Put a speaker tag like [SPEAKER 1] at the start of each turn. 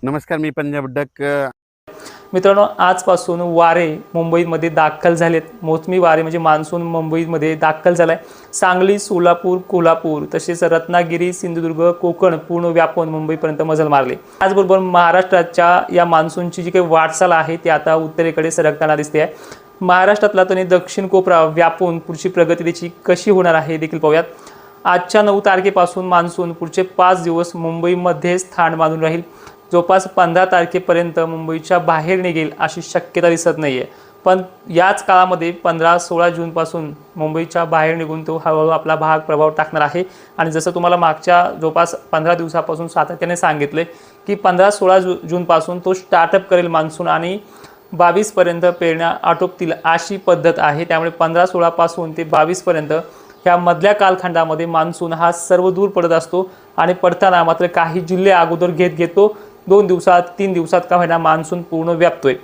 [SPEAKER 1] नमस्कार, मी पंजाब डक.
[SPEAKER 2] मित्रांनो, आजपासून वारे मुंबईमध्ये दाखल झालेत. मोसमी वारे म्हणजे मान्सून मुंबईमध्ये दाखल झालाय. सांगली, सोलापूर, कोल्हापूर तसेच रत्नागिरी, सिंधुदुर्ग, कोकण पूर्ण व्यापून मुंबईपर्यंत मजल मारले. त्याचबरोबर महाराष्ट्राच्या या मान्सूनची जी काही वाटचाल आहे ती आता उत्तरेकडे सरकताना दिसते आहे. महाराष्ट्रातला आणि दक्षिण कोपरा व्यापून पुढची प्रगती त्याची कशी होणार आहे हे देखील पाहूयात. आजच्या 9 तारखेपासून मान्सून पुढचे 5 दिवस मुंबईमध्ये स्थान बांधून राहील. जवळपास 15 तारखेपर्यंत मुंबईच्या बाहेर निघेल अशी शक्यता दिसत नाही आहे. पण याच काळामध्ये 15-16 जूनपासून मुंबईच्या बाहेर निघून तो हळूहळू आपला भाग प्रभाव टाकणार आहे. आणि जसं तुम्हाला मागच्या जवळपास 15 दिवसापासून सातत्याने सांगितले की 15-16 जूनपासून तो स्टार्टअप करेल मान्सून आणि 22 पर्यंत पेरण्या आटोपतील अशी पद्धत आहे. त्यामुळे 15-16 पासून ते 22 पर्यंत ह्या मधल्या कालखंडामध्ये मान्सून हा सर्व दूर पडत असतो आणि पडताना मात्र काही जिल्हे अगोदर घेतो. 2 दिवसात 3 दिवसात का होईना मान्सून पूर्ण व्यापतोय.